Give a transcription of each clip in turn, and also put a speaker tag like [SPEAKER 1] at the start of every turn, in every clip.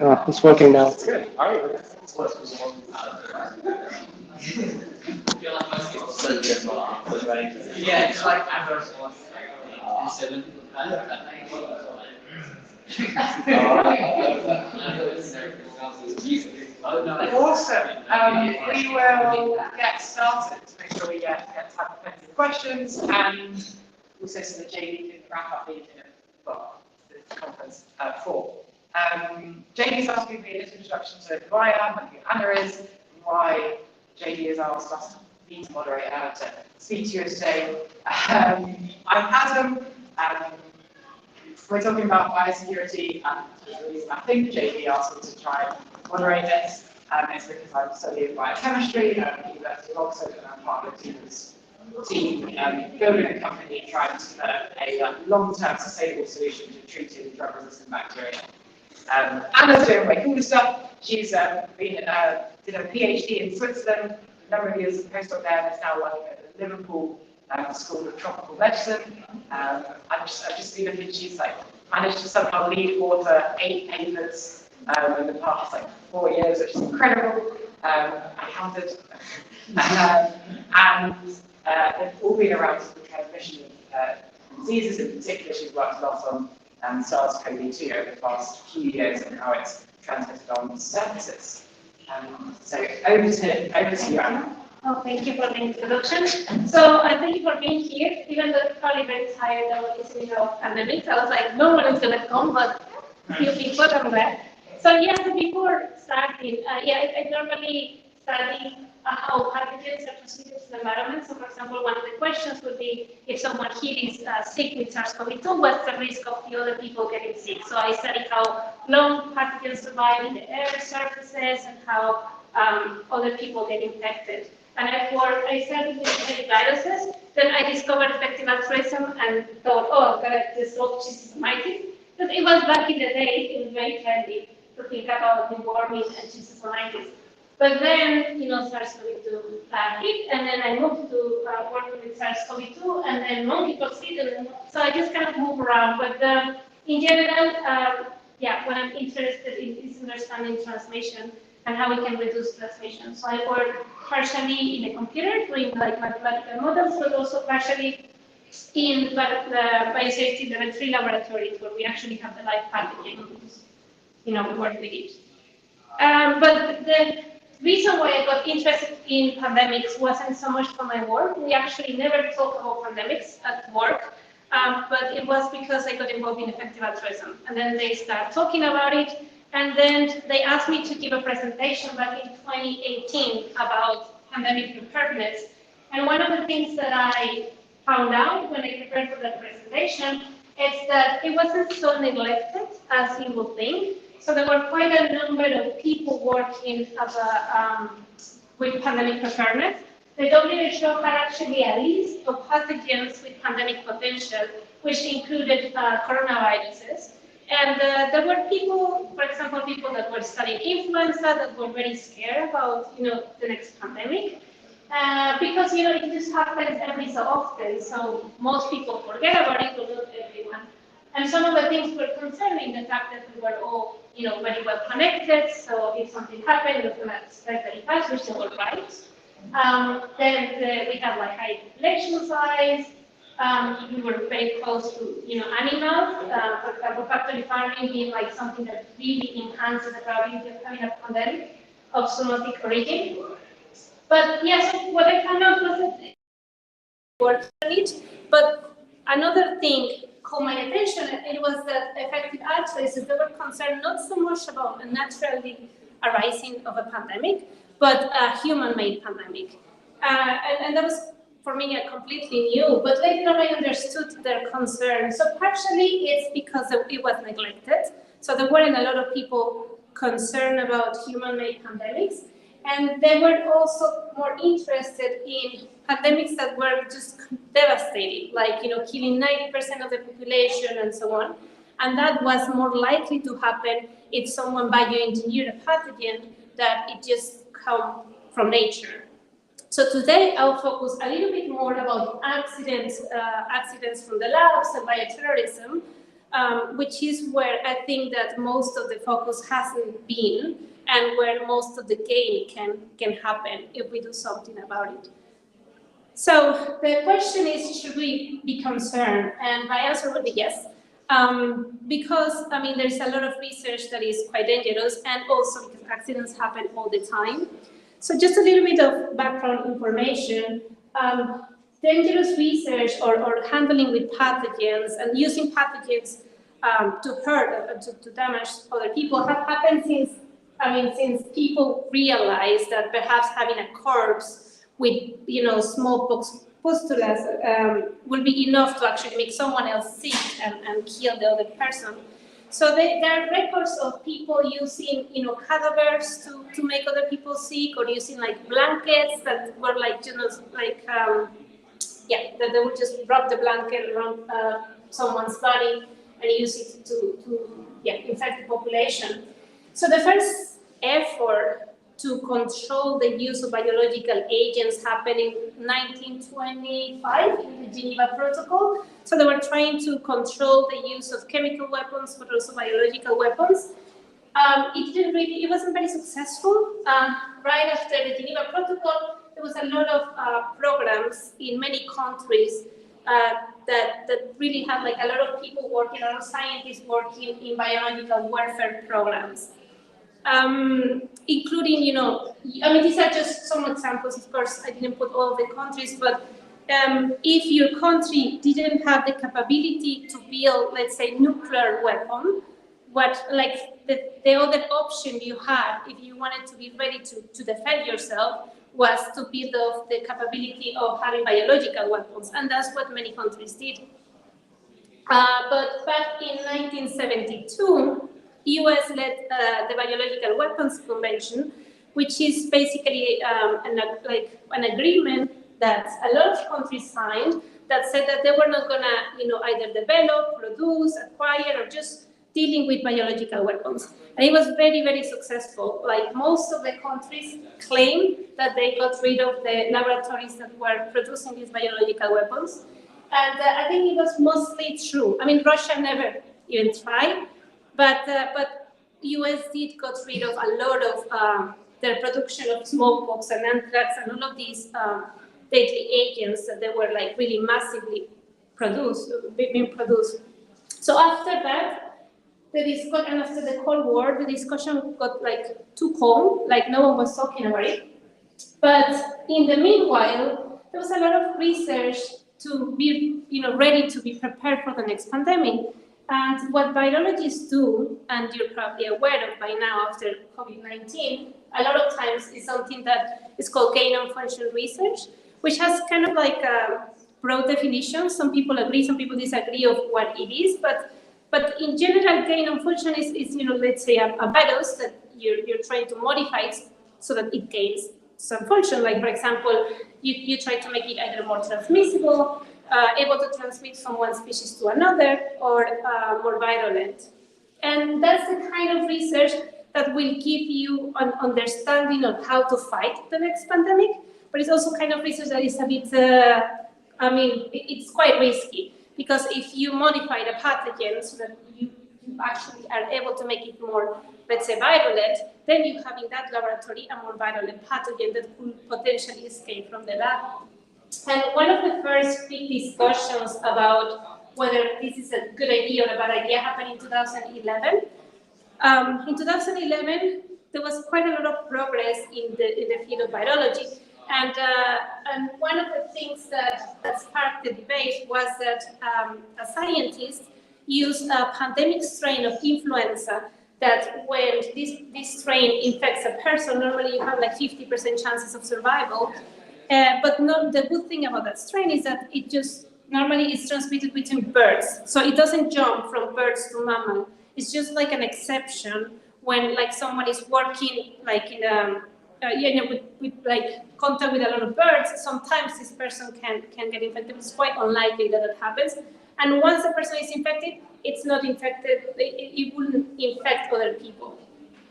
[SPEAKER 1] It's working now.
[SPEAKER 2] Good. All right. Yeah, it's like adverse one. Awesome. We will get started to make sure we get time for plenty of questions, and also so the JD can wrap up the the conference for. JD's asking me a little introduction to who I am and who Anna is, and why JD has asked us to be to moderate and to speak to you today. I'm Adam. We're talking about biosecurity, and the reason I think JD asked me to try and moderate this is because I'm studying biochemistry at the University of Oxford, and I'm part of the team building a company trying to develop a long-term sustainable solution to treating drug-resistant bacteria. Anna's doing way cool stuff. She's did a PhD in Switzerland, a number of years as a postdoc there, and is now working at the Liverpool School of Tropical Medicine. I've just seen that she's managed to somehow lead author 8 papers in the past 4 years, which is incredible. I counted. And they've all been around the transmission of diseases. In particular, she's worked a lot on SARS-CoV-2 over the past few years and how it's transmitted on surfaces. So over to you, Anna.
[SPEAKER 3] Oh, thank you for the introduction. So thank you for being here, even though probably very tired of listening to pandemics. I was like, no one is going to come, but a few people are there. So yeah, so before starting, I normally study how pathogens are transmitted to the environment. So for example, one of the questions would be, if someone here is sick with SARS-CoV-2, what's the risk of the other people getting sick? So I study how long pathogens survive in the air surfaces and how other people get infected. And I started with genetic viruses, then I discovered effective altruism and thought, oh, I've got to dissolve schistosomiasis. Because it was back in the day, it was very trendy to think about deworming and schistosomiasis. But then, SARS-CoV-2 hit, and then I moved to working with SARS-CoV-2, and then monkeypox hit, and so I just kind of move around. But in general, what I'm interested in is understanding transmission and how we can reduce transmission. So I work partially in a computer, doing mathematical models, but also partially in the biosafety level 3 laboratories, where we actually have the live pathogens, we work with it. But the reason why I got interested in pandemics wasn't so much for my work. We actually never talk about pandemics at work, but it was because I got involved in effective altruism. And then they start talking about it, and then they asked me to give a presentation back in 2018 about pandemic preparedness. And one of the things that I found out when I prepared for that presentation is that it wasn't so neglected as you would think. So there were quite a number of people working with pandemic preparedness. The WHO had actually a list of pathogens with pandemic potential, which included coronaviruses. And there were people, for example, people that were studying influenza that were very scared about, the next pandemic. Because, it just happens every so often. So most people forget about it, but not everyone. And some of the things were concerning the fact that we were all, very well connected. So if something happened, it was going to spread very fast, which they were right. Then we have high population size. We were very close to, animals. For example, factory farming being something that really enhances the probability of having a pandemic of zoonotic origin. But yes, what I found out was that it worked on it. But another thing caught my attention. It was that effective altruism, they were concerned not so much about a naturally arising of a pandemic, but a human-made pandemic. And that was, for me, a completely new, but later on I understood their concern. So partially it's because it was neglected. So there weren't a lot of people concerned about human-made pandemics. And they were also more interested in pandemics that were just devastating, killing 90% of the population and so on. And that was more likely to happen if someone bioengineered a pathogen that it just come from nature. So today I'll focus a little bit more about accidents from the labs and bioterrorism. which is where I think that most of the focus hasn't been, and where most of the gain can happen if we do something about it. So the question is, should we be concerned? And my answer would be yes. Because, I mean, there's a lot of research that is quite dangerous, and also because accidents happen all the time. So just a little bit of background information. Dangerous research or handling with pathogens and using pathogens to hurt, to damage other people have happened since people realized that perhaps having a corpse with, smallpox pustulas will be enough to actually make someone else sick and kill the other person. So there are records of people using, cadavers to make other people sick, or using like blankets that were like, that they would just wrap the blanket around someone's body and use it to infect the population. So the first effort to control the use of biological agents happened in 1925 in the Geneva Protocol. So they were trying to control the use of chemical weapons, but also biological weapons. It wasn't very successful. Right after the Geneva Protocol, there was a lot of programs in many countries that really had like a lot of people working, a lot of scientists working in biological warfare programs. Including, these are just some examples. Of course, I didn't put all of the countries, but if your country didn't have the capability to build, let's say, nuclear weapon, the other option you had, if you wanted to be ready to defend yourself, was to build up the capability of having biological weapons, and that's what many countries did. But back in 1972, US led the Biological Weapons Convention, which is basically an agreement that a lot of countries signed that said that they were not going to, either develop, produce, acquire, or just dealing with biological weapons. And it was very, very successful. Like, most of the countries claimed that they got rid of the laboratories that were producing these biological weapons. And I think it was mostly true. I mean, Russia never even tried. But US did got rid of a lot of their production of smallpox and anthrax and all of these deadly agents that they were like really massively being produced. So after that, and after the Cold War, the discussion got like too cold, like no one was talking about it. But in the meanwhile, there was a lot of research to be, ready to be prepared for the next pandemic. And what virologists do, and you're probably aware of by now after COVID-19, a lot of times is something that is called gain of function research, which has kind of like a broad definition. Some people agree, some people disagree of what it is, but in general, gain of function is let's say a virus that you're trying to modify it so that it gains some function. Like, for example, you try to make it either more transmissible, able to transmit from one species to another, or more virulent. And that's the kind of research that will give you an understanding of how to fight the next pandemic, but it's also kind of research that is a bit, it's quite risky, because if you modify the pathogen so that you actually are able to make it more, let's say, virulent, then you have in that laboratory a more virulent pathogen that could potentially escape from the lab. And one of the first big discussions about whether this is a good idea or a bad idea happened in 2011. In 2011, there was quite a lot of progress in the field of virology. And one of the things that sparked the debate was that a scientist used a pandemic strain of influenza that when this strain infects a person, normally you have like 50% chances of survival. But the good thing about that strain is that it just normally is transmitted between birds. So it doesn't jump from birds to mammal. It's just like an exception when like someone is working like in with like contact with a lot of birds. Sometimes this person can get infected. It's quite unlikely that it happens. And once the person is infected, it's not infected. It wouldn't infect other people.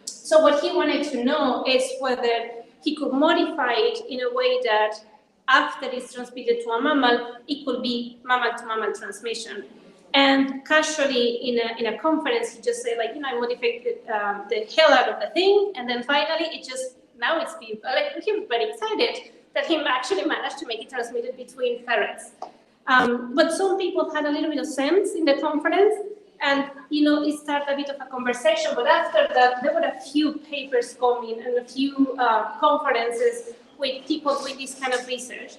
[SPEAKER 3] So what he wanted to know is whether he could modify it in a way that after it's transmitted to a mammal, it could be mammal-to-mammal transmission. And casually in a conference, he just said, like, I modified the hell out of the thing, and then finally now it's he was very excited that he actually managed to make it transmitted between ferrets. But some people had a little bit of sense in the conference, and it started a bit of a conversation. But after that, there were a few papers coming and a few conferences with people doing this kind of research.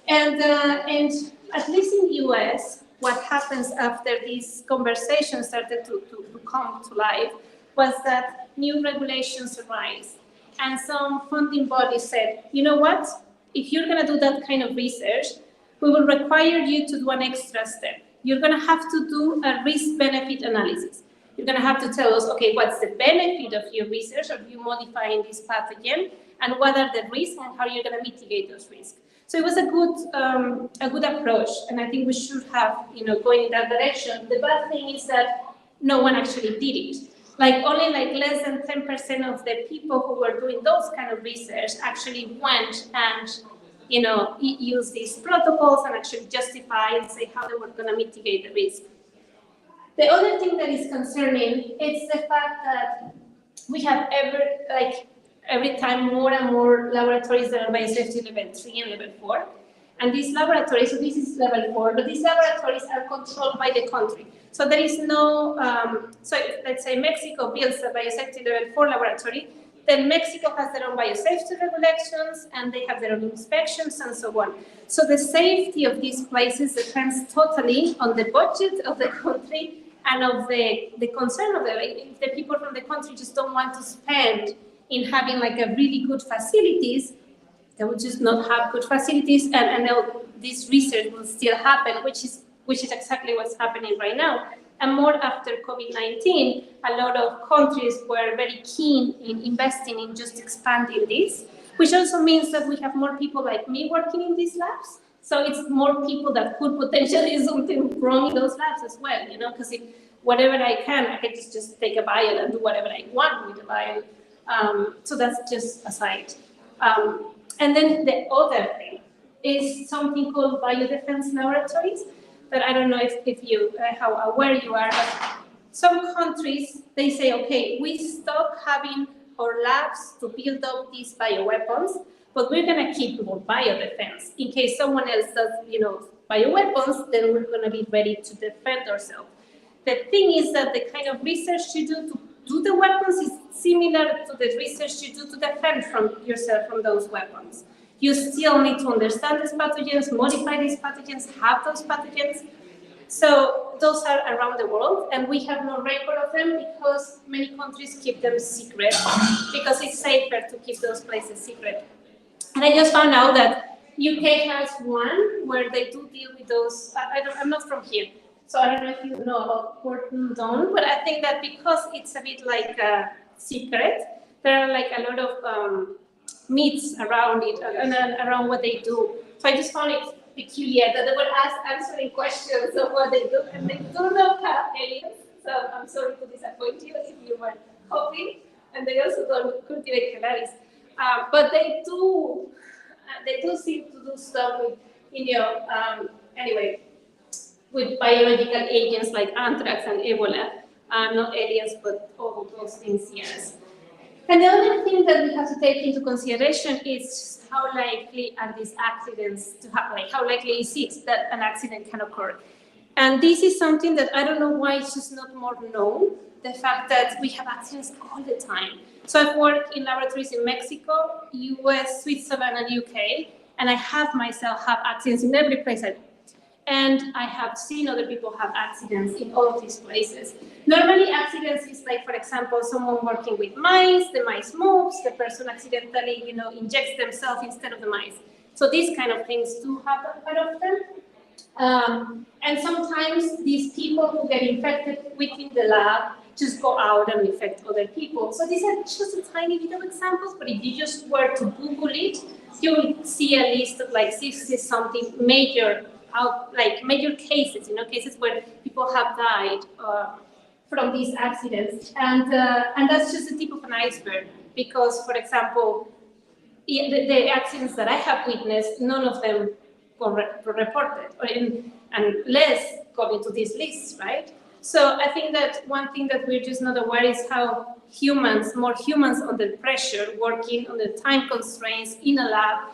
[SPEAKER 3] And at least in the US, what happens after these conversations started to come to life was that new regulations arise. And some funding bodies said, you know what? If you're going to do that kind of research, we will require you to do an extra step. You're going to have to do a risk-benefit analysis. You're going to have to tell us, okay, what's the benefit of your research, of you modifying this pathogen, and what are the risks and how you're going to mitigate those risks. So it was a good approach, and I think we should have, going in that direction. The bad thing is that no one actually did it. Only less than 10% of the people who were doing those kind of research actually went and, use these protocols and actually justify and say how they were going to mitigate the risk. The other thing that is concerning is the fact that we have every time more and more laboratories that are biosafety level 3 and level 4. And these laboratories, so this is level 4, but these laboratories are controlled by the country. So there is no, so let's say Mexico builds a biosafety level 4 laboratory, then Mexico has their own biosafety regulations and they have their own inspections and so on. So the safety of these places depends totally on the budget of the country and of the concern of if the people from the country just don't want to spend in having a really good facilities, they would just not have good facilities, and this research will still happen, which is exactly what's happening right now. And more after COVID-19, a lot of countries were very keen in investing in just expanding this, which also means that we have more people like me working in these labs. So it's more people that could potentially do something wrong in those labs as well, because if whatever I can just take a vial and do whatever I want with the vial. So that's just aside. And then the other thing is something called biodefense laboratories, that I don't know if you, how aware you are, but some countries, they say, okay, we stop having our labs to build up these bioweapons, but we're going to keep more biodefense. In case someone else does, bioweapons, then we're going to be ready to defend ourselves. The thing is that the kind of research you do to do the weapons is similar to the research you do to defend yourself from those weapons. You still need to understand these pathogens, modify these pathogens, have those pathogens. So those are around the world, and we have no record of them because many countries keep them secret, because it's safer to keep those places secret. And I just found out that UK has one where they do deal with those. I'm not from here, so I don't know if you know about Porton Dawn, but I think that because it's a bit like a secret, there are a lot of myths around it and around what they do. So I just found it peculiar that they were answering questions of what they do, and they do not have aliens. So I'm sorry to disappoint you if you were hoping. And they also don't cultivate cannabis, but they do seem to do stuff with, anyway, with biological agents like anthrax and Ebola. Not aliens, but all those things, yes. And the other thing that we have to take into consideration is how likely are these accidents to happen, how likely is it that an accident can occur. And this is something that I don't know why it's just not more known, the fact that we have accidents all the time. So I've worked in laboratories in Mexico, US, Switzerland, and UK, and I have myself had accidents in every place I go. And I have seen other people have accidents in all of these places. Normally, accidents is like, for example, someone working with mice, the mice moves, the person accidentally, injects themselves instead of the mice. So these kind of things do happen quite often. And sometimes these people who get infected within the lab just go out and infect other people. So these are just a tiny bit of examples, but if you just were to Google it, you will see a list of 60-something major major cases, cases where people have died from these accidents, and that's just the tip of an iceberg. Because, for example, the accidents that I have witnessed, none of them were reported, and less go into this list, right? So I think that one thing that we're just not aware is how more humans under pressure, working under time constraints in a lab,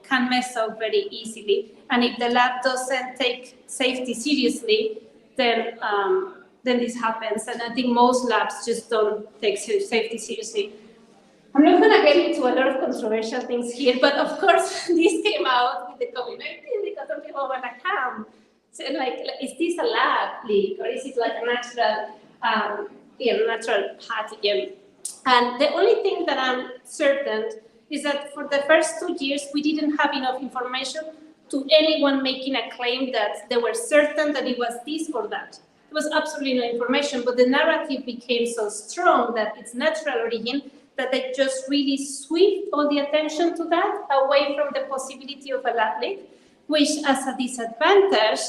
[SPEAKER 3] can mess up very easily. And if the lab doesn't take safety seriously, then this happens. And I think most labs just don't take safety seriously. I'm not going to get into a lot of controversial things here, but of course, this came out with the COVID-19 because some people were like, so like, is this a lab leak or is it like a natural pathogen? And the only thing that I'm certain is that for the first 2 years, we didn't have enough information to anyone making a claim that they were certain that it was this or that. There was absolutely no information, but the narrative became so strong that it's natural origin that they just really swept all the attention to that away from the possibility of a lab leak, which as a disadvantage,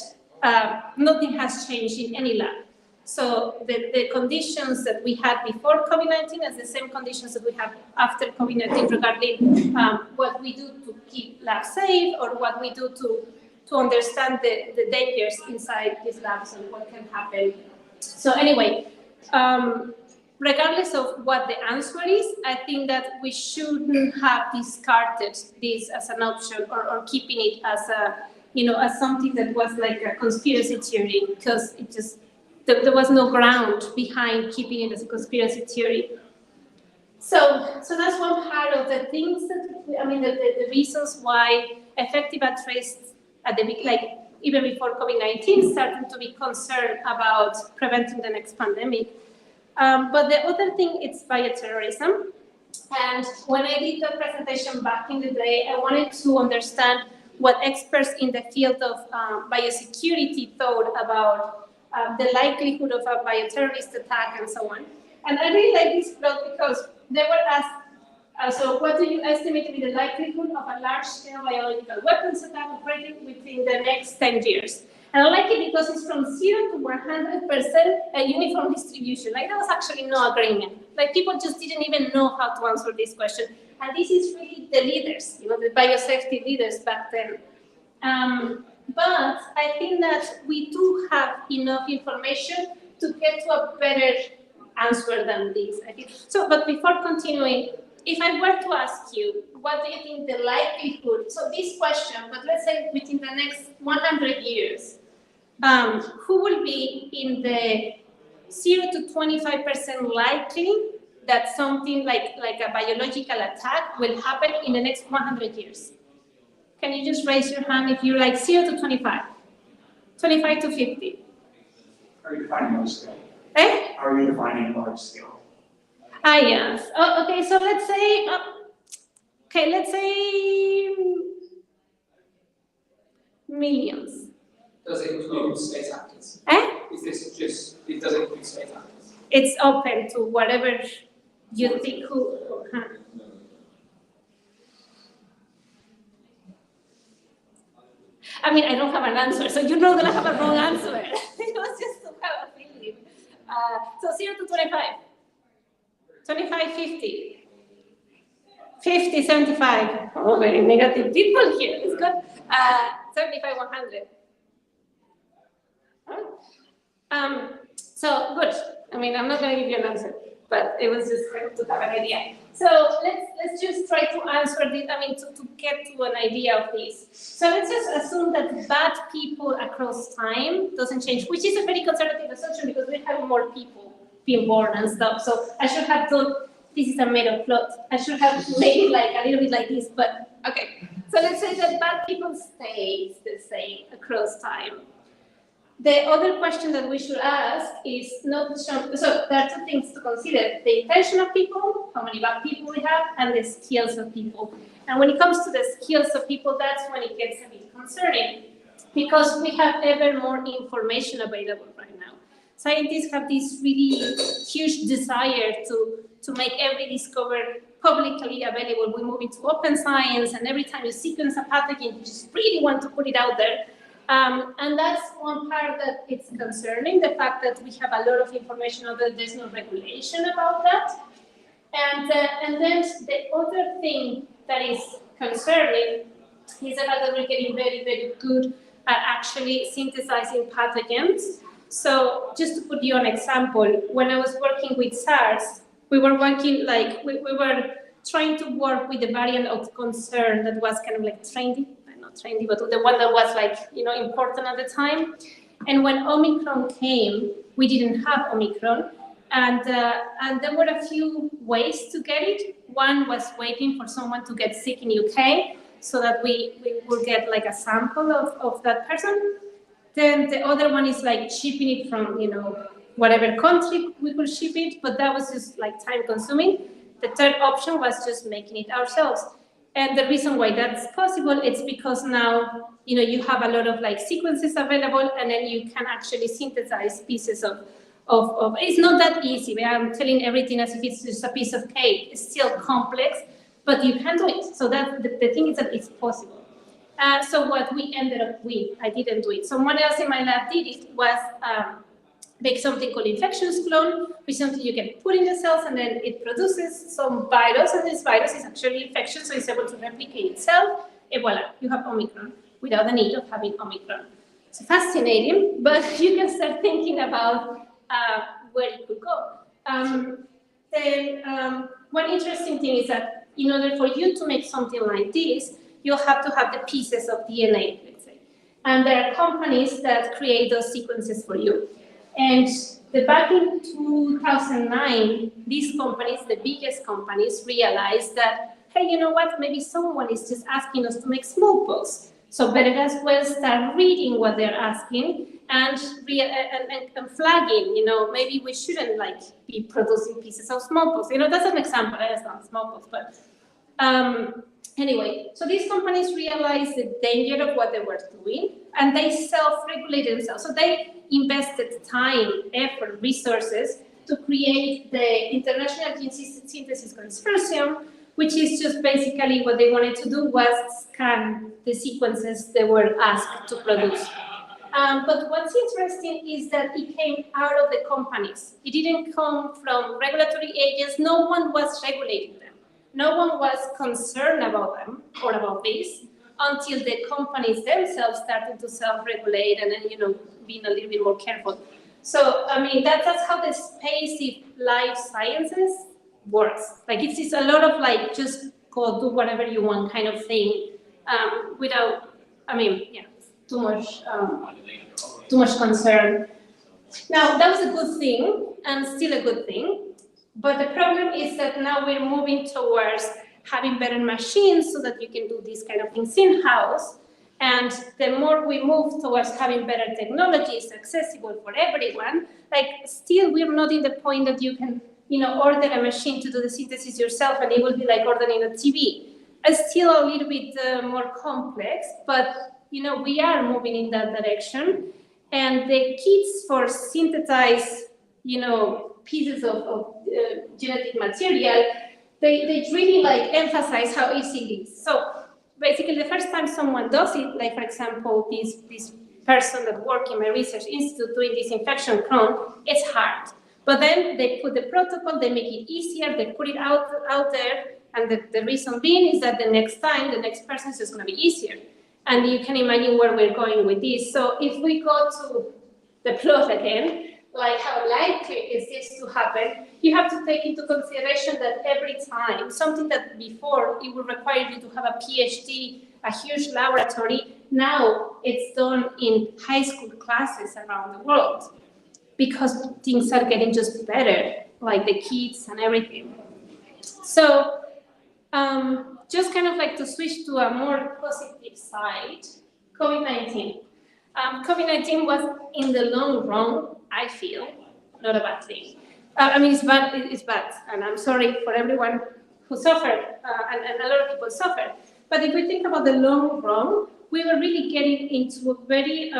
[SPEAKER 3] nothing has changed in any lab. So the conditions that we had before COVID-19 is the same conditions that we have after COVID-19 regarding what we do to keep labs safe or what we do to understand the dangers inside these labs and what can happen. So anyway, regardless of what the answer is, I think that we shouldn't have discarded this as an option or keeping it as as something that was like a conspiracy theory, because it just there was no ground behind keeping it as a conspiracy theory. So that's one part of the things that the reasons why effective at risk at the even before COVID-19 started to be concerned about preventing the next pandemic. But the other thing is bioterrorism. And when I did the presentation back in the day, I wanted to understand what experts in the field of biosecurity thought about the likelihood of a bioterrorist attack and so on. And I really like this plot because they were asked, so what do you estimate to be the likelihood of a large-scale biological weapons attack operating within the next 10 years? And I like it because it's from 0 to 100% a uniform distribution. Like there was actually no agreement. Like people just didn't even know how to answer this question. And this is really the leaders, the biosafety leaders back then. But I think that we do have enough information to get to a better answer than this, I think. So, but before continuing, if I were to ask you, what do you think the likelihood, so this question, but let's say within the next 100 years, who will be in the 0 to 25% likely that something like a biological attack will happen in the next 100 years? Can you just raise your hand if you're like 0 to 25, 25 to 50?
[SPEAKER 1] Are you defining large scale?
[SPEAKER 3] Eh?
[SPEAKER 1] Are you defining large scale?
[SPEAKER 3] Yes. Oh, okay, so let's say, millions.
[SPEAKER 4] Does it include state actors?
[SPEAKER 3] Eh?
[SPEAKER 4] Is this just, it doesn't include state actors?
[SPEAKER 3] It's open to whatever you think who. I mean, I don't have an answer, so you're not going to have a wrong answer. It was just to have a feeling. So 0 to 25. 25, 50. 50, 75. Oh, very negative people here. It's good. 75, 100. So good. I mean, I'm not going to give you an answer, but it was just to have an idea. So let's just try to answer this. I mean, to get to an idea of this. So let's just assume that bad people across time doesn't change, which is a very conservative assumption because we're having more people being born and stuff. So I should have thought this is a made up plot. I should have made it like a little bit like this, but okay. So let's say that bad people stays the same across time. The other question that we should ask is not so there are two things to consider: the intention of people, how many bad people we have, and the skills of people. And when it comes to the skills of people, that's when it gets a bit concerning, because we have ever more information available right now. Scientists have this really huge desire to make every discovery publicly available. We move into open science, and every time you sequence a pathogen, you just really want to put it out there. And that's one part that it's concerning, the fact that we have a lot of information, although there's no regulation about that. And then the other thing that is concerning is the fact that we're getting very, very good are actually synthesizing pathogens. So just to put you an example, when I was working with SARS, we were working we were trying to work with the variant of concern that was kind of like trendy, not trendy, but the one that was important at the time. And when Omicron came, we didn't have Omicron. And there were a few ways to get it. One was waiting for someone to get sick in UK so that we will get like a sample of that person. Then the other one is like shipping it from, whatever country we could ship it, but that was just like time consuming. The third option was just making it ourselves. And the reason why that's possible, it's because now, you have a lot of like sequences available, and then you can actually synthesize pieces of it's not that easy. I'm telling everything as if it's just a piece of cake. It's still complex, but you can do it. So that the thing is that it's possible. So what we ended up with, I didn't do it. Someone else in my lab did it, was make something called infections clone, which is something you can put in the cells, and then it produces some virus, and this virus is actually infection, so it's able to replicate itself, and voila, you have Omicron without the need of having Omicron. It's fascinating, but you can start thinking about where it could go. One interesting thing is that in order for you to make something like this, you have to have the pieces of DNA, let's say. And there are companies that create those sequences for you. And back in 2009, these companies, the biggest companies, realized that, hey, you know what, maybe someone is just asking us to make smallpox. So better as well start reading what they're asking and flagging, maybe we shouldn't be producing pieces of smallpox. That's an example, it's not smallpox, but anyway, so these companies realized the danger of what they were doing, and they self-regulated themselves. So they invested time, effort, resources to create the International Gene Synthesis Consortium, which is just basically what they wanted to do was scan the sequences they were asked to produce. But what's interesting is that it came out of the companies. It didn't come from regulatory agents. No one was regulating them. No one was concerned about them or about this until the companies themselves started to self-regulate and then, being a little bit more careful. So, that's how the space life sciences works. It's a lot of just go do whatever you want kind of thing without, too much concern. Now, that was a good thing and still a good thing. But the problem is that now we're moving towards having better machines so that you can do these kind of things in-house. And the more we move towards having better technologies accessible for everyone, still we're not in the point that you can, order a machine to do the synthesis yourself and it will be like ordering a TV. It's still a little bit more complex, but, we are moving in that direction. And the kits for synthesize, pieces of genetic material, they really emphasize how easy it is. So basically, the first time someone does it, for example, this person that works in my research institute doing this infection clone, it's hard. But then they put the protocol, they make it easier, they put it out there, and the reason being is that the next time, the next person is just going to be easier. And you can imagine where we're going with this. So if we go to the plot again, how likely is this to happen, you have to take into consideration that every time, something that before it would require you to have a PhD, a huge laboratory, now it's done in high school classes around the world because things are getting just better, like the kits and everything. So just kind of to switch to a more positive side, COVID-19. COVID-19 was, in the long run, I feel, not a bad thing. It's bad, and I'm sorry for everyone who suffered, and a lot of people suffered. But if we think about the long run, we were really getting into a very,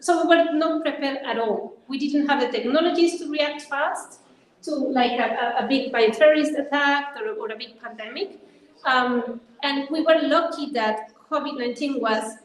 [SPEAKER 3] so we were not prepared at all. We didn't have the technologies to react fast to a big bioterrorist attack or a big pandemic. And we were lucky that COVID-19 was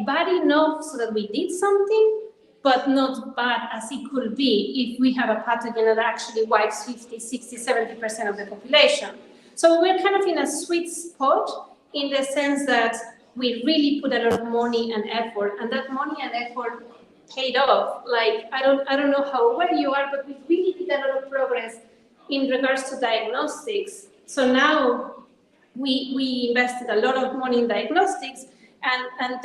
[SPEAKER 3] bad enough so that we did something, but not bad as it could be if we have a pathogen that actually wipes 50, 60, 70% of the population. So we're kind of in a sweet spot in the sense that we really put a lot of money and effort, and that money and effort paid off. Like, I don't know how aware you are, but we really did a lot of progress in regards to diagnostics. So now we invested a lot of money in diagnostics, and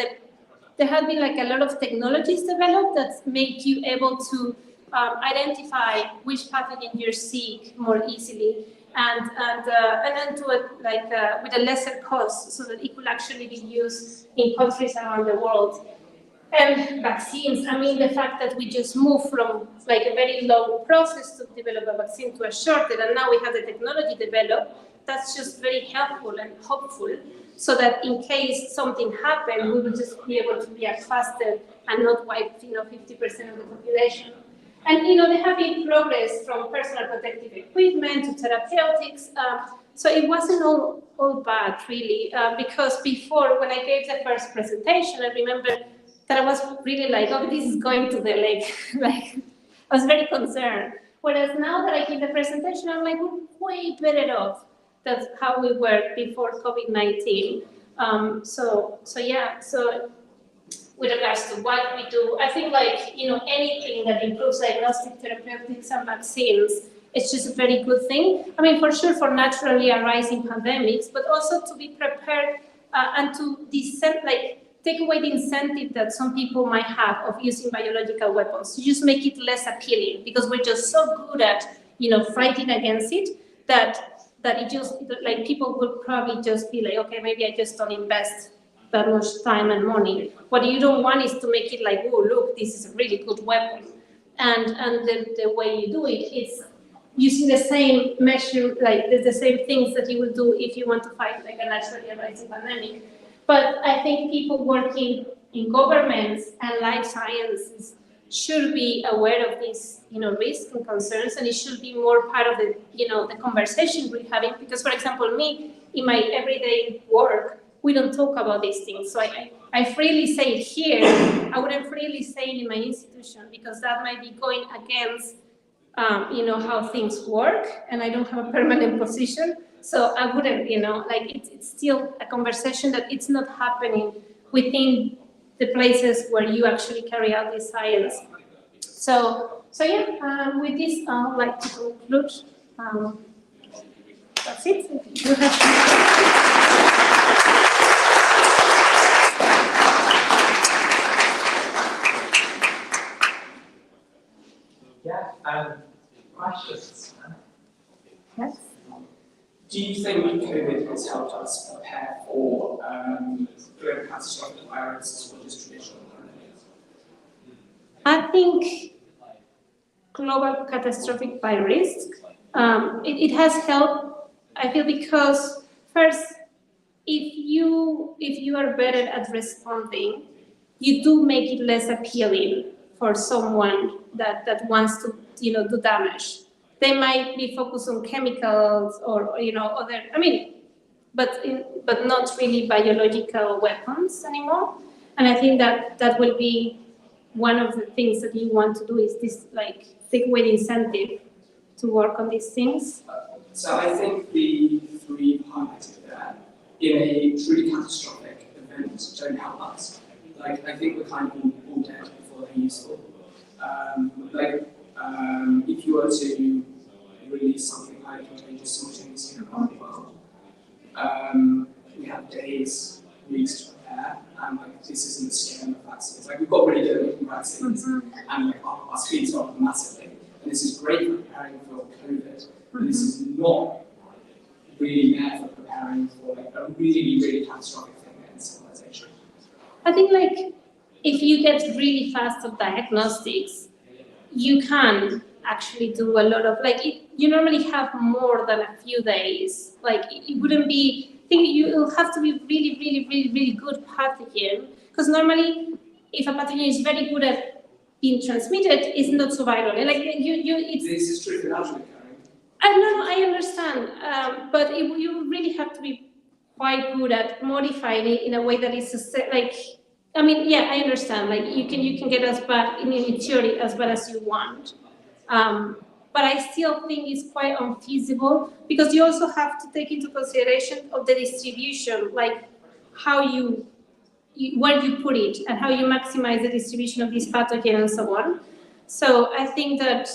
[SPEAKER 3] there have been like a lot of technologies developed that make you able to identify which pathogen you're sick more easily, and then do it like with a lesser cost, so that it could actually be used in countries around the world. And vaccines, I mean, the fact that we just moved from like a very long process to develop a vaccine to a shorter, and now we have the technology developed, that's just very helpful and hopeful, so that in case something happened, we will just be able to react faster and not wipe 50% of the population. And there have been progress from personal protective equipment to therapeutics. So it wasn't all bad, really, because before, when I gave the first presentation, I remember that I was really like, oh, this is going to the like, I was very concerned. Whereas now that I give the presentation, I'm like, we're way better off. That's how we were before COVID-19. So with regards to what we do, I think anything that improves diagnostic therapeutics and vaccines, it's just a very good thing. I mean, for sure, for naturally arising pandemics, but also to be prepared and to take away the incentive that some people might have of using biological weapons, to just make it less appealing, because we're just so good at, fighting against it, that it just, like, people would probably just be like, okay, maybe I just don't invest that much time and money. What you don't want is to make it like, oh, look, this is a really good weapon. And the way you do it is using the same measure, like the same things that you would do if you want to fight like a naturally arising pandemic. But I think people working in governments and life sciences should be aware of these, risks and concerns, and it should be more part of the, the conversation we're having. Because, for example, me, in my everyday work, we don't talk about these things. So I freely say it here. I wouldn't freely say it in my institution, because that might be going against, how things work, and I don't have a permanent position. So I wouldn't, it's still a conversation that it's not happening within the places where you actually carry out this science. So yeah, with this, I would like to conclude. That's it. You have
[SPEAKER 4] Questions?
[SPEAKER 3] Yes.
[SPEAKER 1] Do you think COVID has helped us prepare for global catastrophic viruses or just traditional pandemics?
[SPEAKER 3] I think global catastrophic virus, it has helped, I feel, because first, if you are better at responding, you do make it less appealing for someone that wants to, do damage. They might be focused on chemicals or, other, but not really biological weapons anymore. And I think that will be one of the things that you want to do, is this, like, take away the incentive to work on these things.
[SPEAKER 1] So I think the three highlighted there, in a truly catastrophic event, don't help us. Like, I think we're kind of all dead before they're useful. If you were to release something highly contagious simultaneously around the world, we have days, weeks to prepare, and this isn't the scale of vaccines. We've got really good at making vaccines, and our speeds are up massively. And this is great for preparing for COVID, but this is not really there for preparing for a really, really catastrophic thing in civilization.
[SPEAKER 3] I think, if you get really fast of diagnostics, you can actually do a lot of, you normally have more than a few days. It wouldn't be, I think you'll have to be really, really, really, really good pathogen, because normally, if a pathogen is very good at being transmitted, it's not so viral.
[SPEAKER 1] This is true for naturally occurring.
[SPEAKER 3] I understand, but you really have to be quite good at modifying it in a way that is I understand. You can get as bad in theory as bad as you want, but I still think it's quite unfeasible, because you also have to take into consideration of the distribution, how you where you put it and how you maximize the distribution of this pathogen and so on. So I think that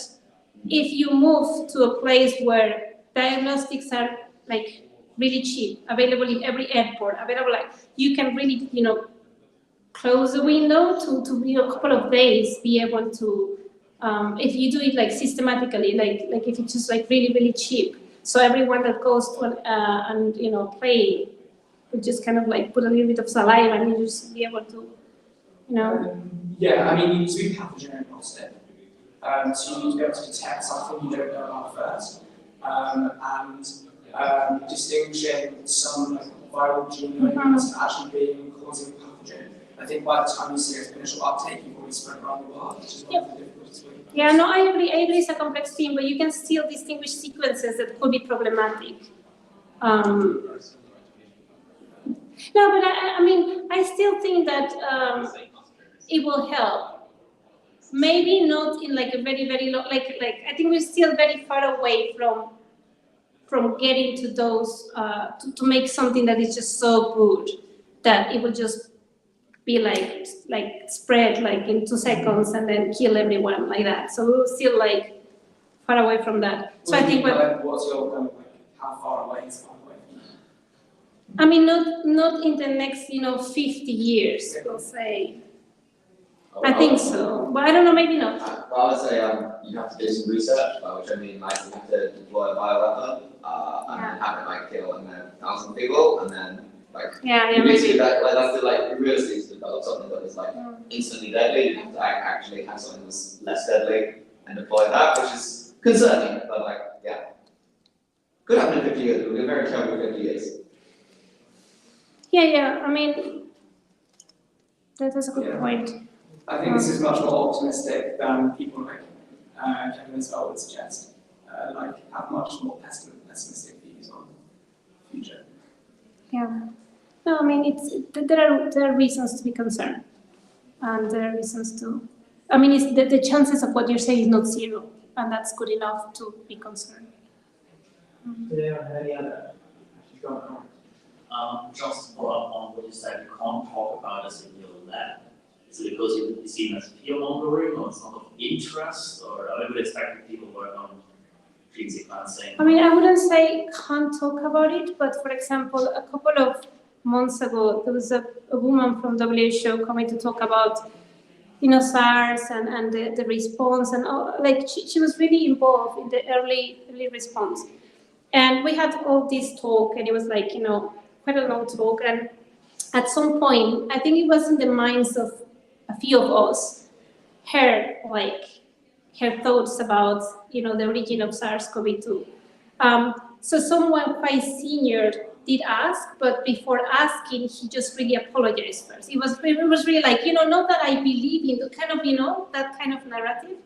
[SPEAKER 3] if you move to a place where diagnostics are like really cheap, available in every airport, available, like you can really, close the window to be a couple of days, be able to, if you do it like systematically, like if it's just like really, really cheap. So everyone that goes to and play would just kind of like put a little bit of saliva and you just be able to,
[SPEAKER 1] Yeah, I mean, you need to be pathogen agnostic. So you need to be able to detect something you don't know about first. And distinguishing some like, viral genome as actually being causing a pathogen. I think by the time you see exponential uptake, you've already spread around the world, which is one of the difficulties with it.
[SPEAKER 3] Yeah, no, I agree it's a complex thing, but you can still distinguish sequences that could be problematic. No, but I mean, I still think that it will help. Maybe not in like a very, very low, like I think we're still very far away from getting to those, to make something that is just so good that it will just be like spread like in 2 seconds and then kill everyone like that. So we're still like far away from that. So I think
[SPEAKER 1] what's your kind of like how far away is far away?
[SPEAKER 3] I mean, not in the next 50 years, we'll say. I think so, but I don't know, maybe not.
[SPEAKER 5] I would say you have to do some research, which I mean like you have to deploy a bioweapon and then have it like kill 1,000 people and then like
[SPEAKER 3] Yeah,
[SPEAKER 5] basically
[SPEAKER 3] maybe.
[SPEAKER 5] that's the like realistically to develop something that is like instantly deadly. You have to actually have something that's less deadly and deploy that, which is concerning, but like yeah, could happen in 50 years. We'll be very careful in 50 years.
[SPEAKER 3] Yeah. I mean, that is a good point.
[SPEAKER 1] I think this is much more optimistic than people like Kevin as well would suggest. Like have much more pessimistic views on the future.
[SPEAKER 3] Yeah. No, I mean, there are reasons to be concerned, and there are reasons to. I mean, it's the chances of what you're saying is not zero, and that's good enough to be concerned.
[SPEAKER 6] Do they have any other?
[SPEAKER 7] Just to follow up on what you said, you can't talk about this in your lab. Is it because you see it as fear-mongering, or it's not of interest, or I would expect people work on gene sequencing?
[SPEAKER 3] I mean, I wouldn't say can't talk about it, but for example, a couple of months ago, there was a woman from WHO coming to talk about, SARS and the response, and like she was really involved in the early response. And we had all this talk, and it was like, quite a long talk. And at some point, I think it was in the minds of a few of us, her thoughts about, the origin of SARS-CoV-2. So someone quite senior did ask, but before asking, he just really apologized first. It was really like, not that I believe in the kind of, that kind of narrative.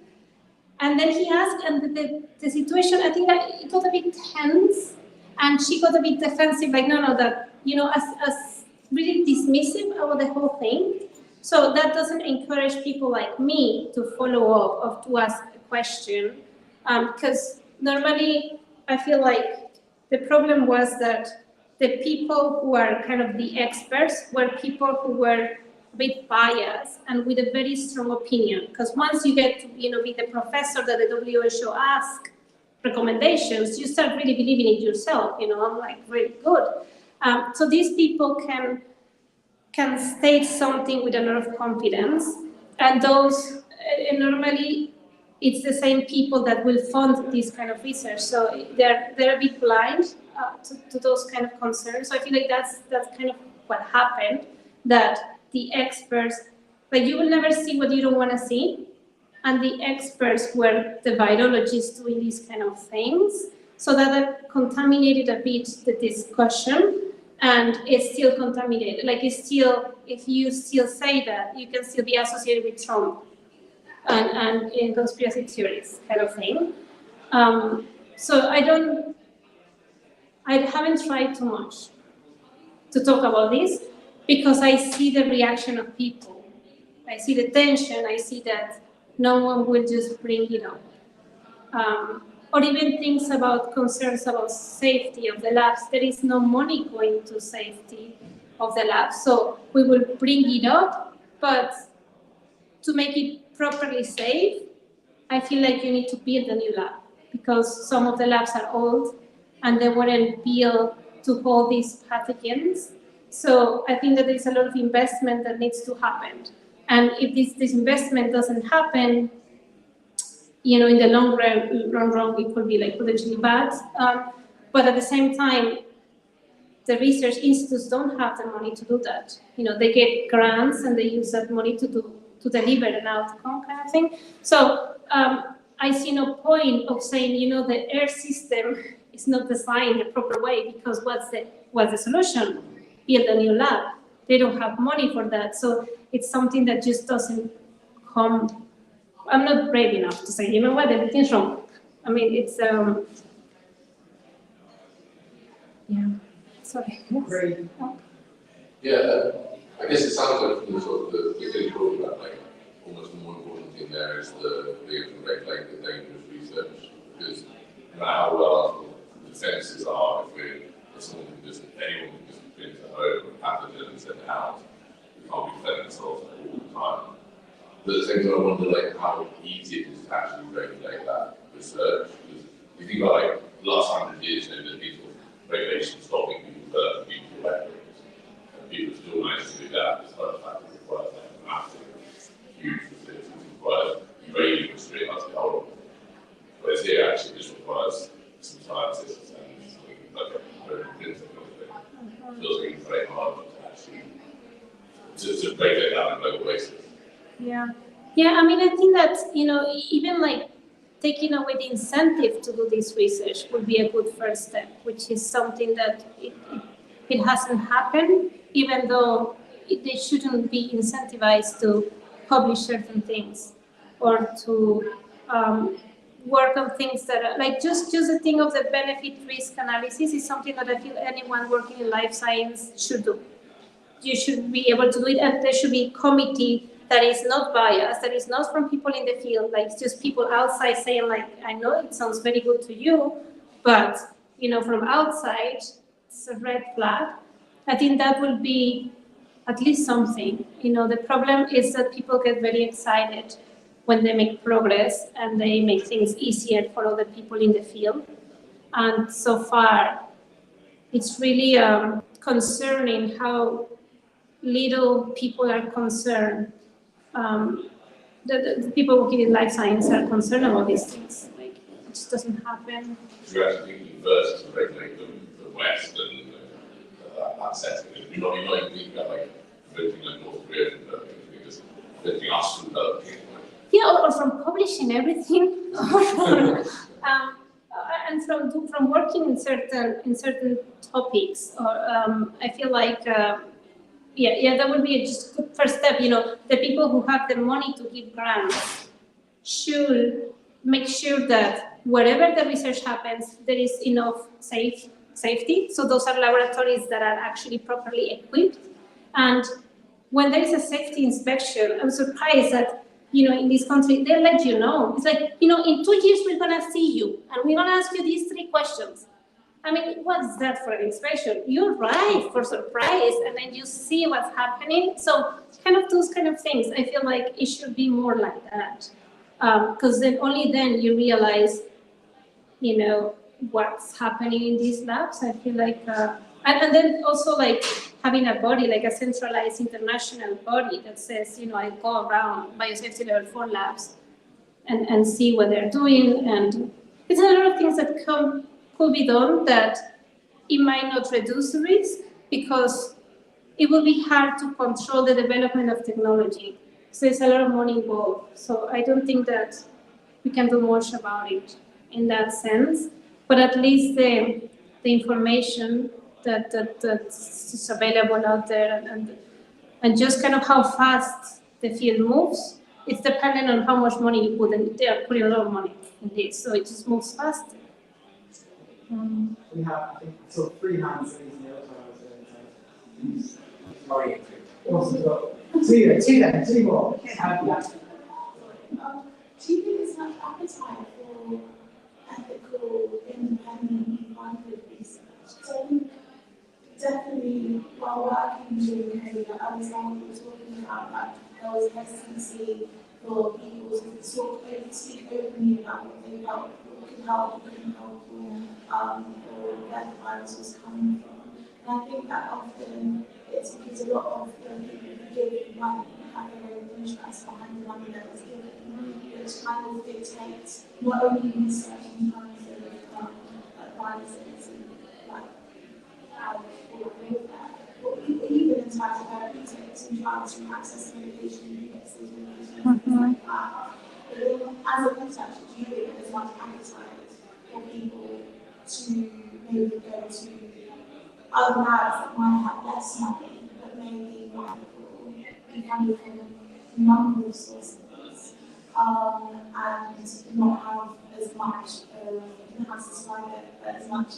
[SPEAKER 3] And then he asked, and the situation, I think that it got a bit tense, and she got a bit defensive, like, no, that, as really dismissive about the whole thing. So that doesn't encourage people like me to follow up or to ask a question, because normally I feel like the problem was that the people who are kind of the experts were people who were a bit biased and with a very strong opinion. Because once you get to be the professor that the WHO asks recommendations, you start really believing it yourself. I'm like really good. So these people can state something with a lot of confidence, and those normally it's the same people that will fund this kind of research. So they're a bit blind to those kind of concerns. So I feel like that's kind of what happened, that the experts, like you will never see what you don't want to see, and the experts were the virologists doing these kind of things, so that contaminated a bit the discussion. And it's still contaminated. Like it's still, if you still say that, you can still be associated with Trump and in conspiracy theories kind of thing. So I haven't tried too much to talk about this, because I see the reaction of people. I see the tension. I see that no one will just bring it up. Or even things about concerns about safety of the labs. There is no money going to safety. of the lab. So we will bring it up, but to make it properly safe, I feel like you need to build a new lab because some of the labs are old and they weren't built to hold these pathogens. So I think that there's a lot of investment that needs to happen. And if this investment doesn't happen, in the long run, it could be like potentially bad. But at the same time, the research institutes don't have the money to do that. They get grants and they use that money to deliver an outcome kind of thing. So I see no point of saying, the air system is not designed the proper way because what's the solution? Build a new lab. They don't have money for that. So it's something that just doesn't come. I'm not brave enough to say, what, everything's wrong. I mean, it's, yeah, sorry.
[SPEAKER 6] Great.
[SPEAKER 8] Yeah, I guess it sounds like from the sort of the thing you're talking about, like almost the more important thing there is the regulate the dangerous research, because no matter how well our defences are, if someone can just, anyone can just print at home a pathogen and send it out, we can't be defending ourselves all the time. But at the same time, I wonder like how easy it is to actually regulate that research. Because if you think about like the last 100 years, there's been sort of regulation stopping people from people weapons. And people still manage to do that despite the fact that it requires like massive, huge facilities, it requires uranium restricting us to hold. Whereas here actually just requires some scientists and something like a very principle thing. It feels like it's very hard to actually to regulate that on a global basis.
[SPEAKER 3] Yeah, I mean, I think that, even like taking away the incentive to do this research would be a good first step, which is something that it hasn't happened, even though they shouldn't be incentivized to publish certain things or to work on things that are like just the thing of the benefit risk analysis is something that I feel anyone working in life science should do. You should be able to do it, and there should be a committee that is not biased, that is not from people in the field, like just people outside saying like, I know it sounds very good to you, but from outside, it's a red flag. I think that will be at least something. The problem is that people get very excited when they make progress and they make things easier for other people in the field. And so far, it's really concerning how little people are concerned. The people working in life science are concerned about these things. Like, it just doesn't happen.
[SPEAKER 8] You're actually thinking first to regulate the West and that setting. You're not even thinking about like preventing like North Korea from developing, you're just preventing us from developing.
[SPEAKER 3] Yeah, or from publishing everything, and from working in certain topics. Or I feel like. That would be just a good first step. The people who have the money to give grants should make sure that wherever the research happens, there is enough safety. So those are laboratories that are actually properly equipped. And when there is a safety inspection, I'm surprised that, in this country, they let you know. It's like, in 2 years, we're going to see you, and we're going to ask you these 3 questions. I mean, what's that for an inspection? You arrive for surprise, and then you see what's happening. So kind of those kind of things, I feel like it should be more like that. Because only then you realize, what's happening in these labs. I feel like, and then also like having a body, like a centralized international body that says, I go around biosafety level 4 labs and see what they're doing. And it's a lot of things that could be done that it might not reduce the risk because it will be hard to control the development of technology. So there's a lot of money involved. So I don't think that we can do much about it in that sense. But at least the information that's available out there and just kind of how fast the field moves, it's dependent on how much money you put in. They are putting a lot of money in this, so it just moves faster.
[SPEAKER 6] We have, I think, so 3 hands raised the other side.
[SPEAKER 4] Sorry.
[SPEAKER 6] Awesome. So, 2 more.
[SPEAKER 9] Do you think there's much appetite for ethical, independent, minded research? So I think definitely definitely, while working during COVID, I understand what you were talking about, that there was hesitancy for people to speak openly about what they felt, what could help, what couldn't help, or where the virus was coming from. And I think that often it's because a lot of the people who give money have their own interest behind the money that was given, which kind of dictates not only research in terms of advisors and like how people live there, but even in terms of therapeutics and drugs and access to medication and fixes medication and things like that. But then as a researcher, do you think there's much appetite for people to maybe go to other labs that might have less money, but maybe be coming from a number of sources, and not have as much, how to describe it, but as much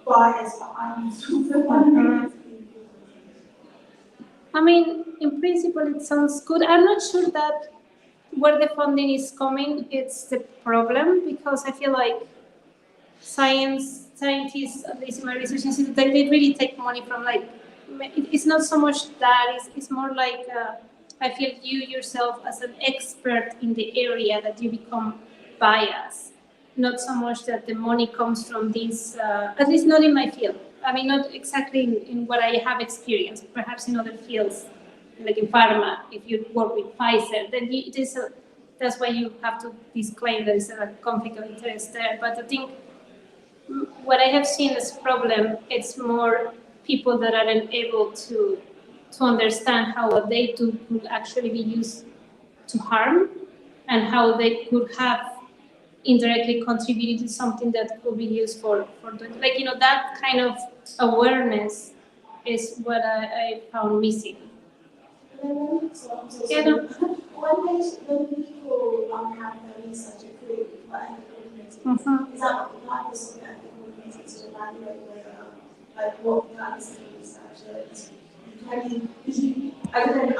[SPEAKER 9] bias behind the
[SPEAKER 3] I mean, in principle, it sounds good. I'm not sure that where the funding is coming, it's the problem, because I feel like scientists, at least in my research institute, they really take money from like, it's not so much that, it's more like, I feel you yourself as an expert in the area that you become biased. Not so much that the money comes from this, at least not in my field. I mean, not exactly in what I have experienced, perhaps in other fields, like in pharma, if you work with Pfizer, then it is that's why you have to disclaim there is a conflict of interest there. But I think what I have seen as a problem, it's more people that aren't able to understand how what they do could actually be used to harm, and how they could have indirectly contributed to something that could be used for like, you know, that kind of awareness is what I found missing.
[SPEAKER 9] When people have their research approved by ethical committees, is that what the purpose of the ethical committee to evaluate whether, like, what the purpose of the research is? I mean, I don't know, I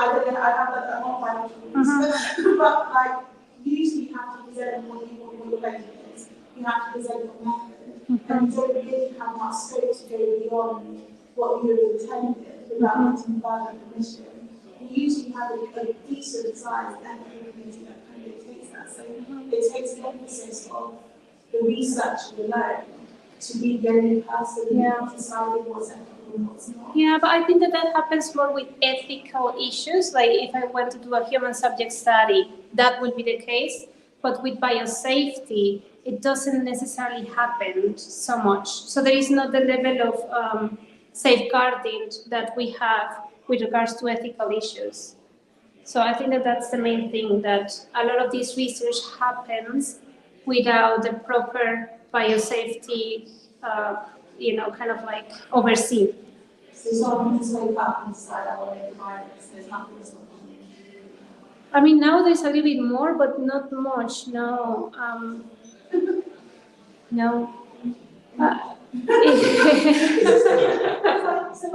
[SPEAKER 9] have that, I'm not biological, but like, usually you have to present what your method is, you have to present your method, and you don't really have much scope to go beyond what you have intended without getting further permission. You usually have a decent sized ethical committee that kind of takes that. So it takes the emphasis of the research alone to be very personal in deciding what's ethical and what's not.
[SPEAKER 3] Yeah, but I think that happens more with ethical issues. Like if I went to do a human subject study, that would be the case. But with biosafety, it doesn't necessarily happen so much. So there is not the level of safeguarding that we have with regards to ethical issues. So I think that's the main thing, that a lot of this research happens without the proper biosafety, kind of like overseen.
[SPEAKER 9] So someone can wake up and decide I want to virus, there's nothing that's not happening.
[SPEAKER 3] I mean, now there's a little bit more, but not much, no. No.
[SPEAKER 9] So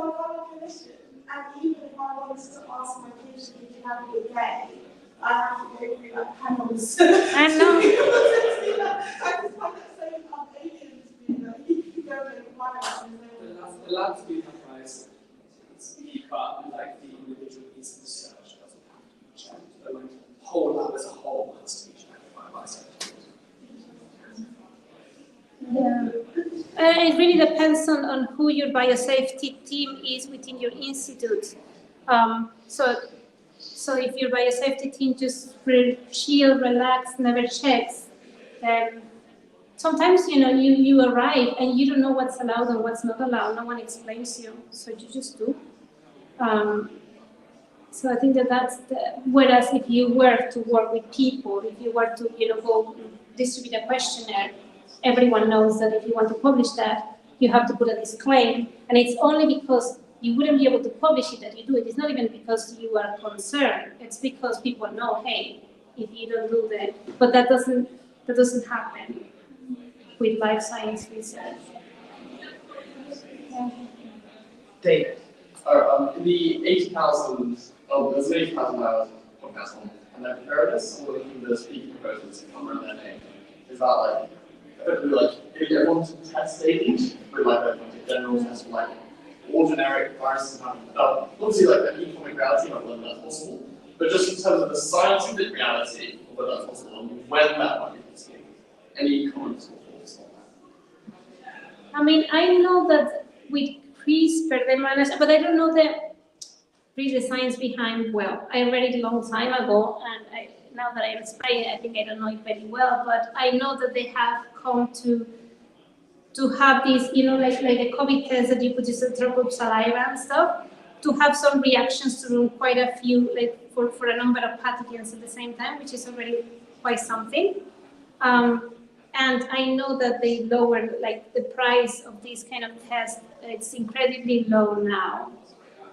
[SPEAKER 9] I'm a clinician, and even if I wanted to ask my patient if you have a good day, I have to go through like panels.
[SPEAKER 3] I know.
[SPEAKER 9] I just find that so alien to me, that you go and virus and
[SPEAKER 1] The labs do have bias, but like the individual piece of research doesn't have to be checked. The like, whole lab as a whole has to be checked by bias.
[SPEAKER 3] Yeah. It really depends on who your biosafety team is within your institute. So if your biosafety team just chill, relax, never checks, then sometimes you arrive and you don't know what's allowed and what's not allowed. No one explains you, so you just do. So I think that's whereas if you were to work with people, if you were to go distribute a questionnaire, everyone knows that if you want to publish that, you have to put a disclaimer, and it's only because you wouldn't be able to publish it that you do it. It's not even because you are concerned. It's because people know, hey, if you don't do that, but that doesn't happen with life science research. Yeah.
[SPEAKER 10] David. The 80,000, there's an 80,000 hours podcast on preparedness, and we're looking at the speaking proposals that come around their name. Is that like, effectively like, if everyone's test staging with like a general test for like all generic viruses have, obviously like the economic reality of whether that's possible, but just in terms of the scientific reality of whether that's possible and when that might be possible. Any comments or thoughts on that?
[SPEAKER 3] I mean, I know that with CRISPR they managed, but I don't know the science behind well. I read it a long time ago, and now that I'm explaining it, I think I don't know it very well, but I know that they have come to have these, you know, like the COVID test that you put just a drop of saliva and stuff, to have some reactions to quite a few, like for a number of pathogens at the same time, which is already quite something. And I know that they lowered like the price of this kind of test. It's incredibly low now,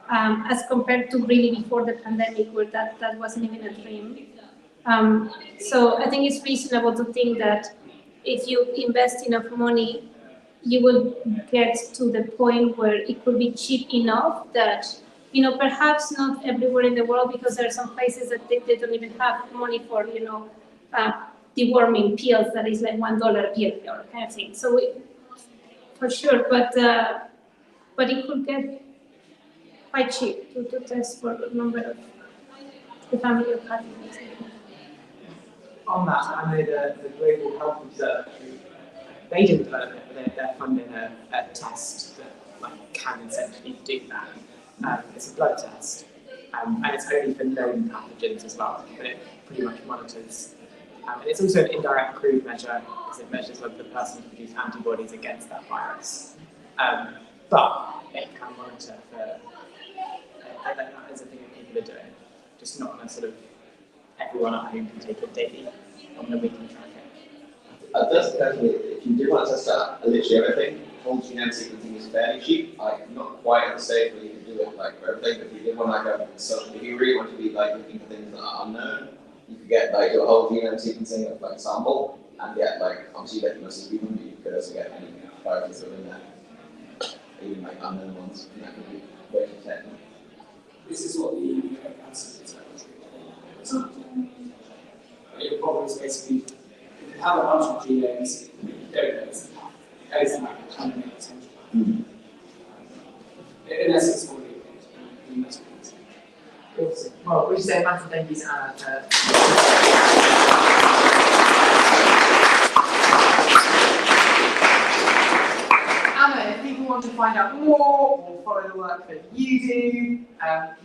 [SPEAKER 3] as compared to really before the pandemic, where that wasn't even a dream. So I think it's reasonable to think that if you invest enough money, you will get to the point where it could be cheap enough that, you know, perhaps not everywhere in the world, because there are some places that they don't even have money for, you know, deworming pills that is like $1 a pill or kind of thing. So for sure, but it could get quite cheap to test for a number of the family of pathogens.
[SPEAKER 6] On that, I know the Global Health Observatory, they didn't develop it, but they're funding a test that like can essentially do that. It's a blood test, and it's only for known pathogens as well, but it pretty much monitors. And it's also an indirect crude measure, because it measures whether the person can produce antibodies against that virus. But it can monitor for, that is a thing that people are doing, just not on a sort of, everyone at home can take it daily, on the weekly track it.
[SPEAKER 5] That's definitely, if you do want to test out literally everything, whole genome sequencing is fairly cheap. Like, not quite at the stage where you can do it like for everything, but if you did want if you really want to be like looking for things that are unknown, you could get like your whole genome sequencing of like sample, and get like, obviously you get most of them, but you could also get any viruses that are in there, even like unknown ones, and that could be very technical.
[SPEAKER 1] This is what the nucleic acid is. Your problem is basically, if you have a bunch of genomes, you don't know it's enough. That is like 100 potential. Unless it's already in most cases.
[SPEAKER 6] Awesome. Well, we should say a massive thank you to Anna for Anna, if people want to find out more or follow the work that you do,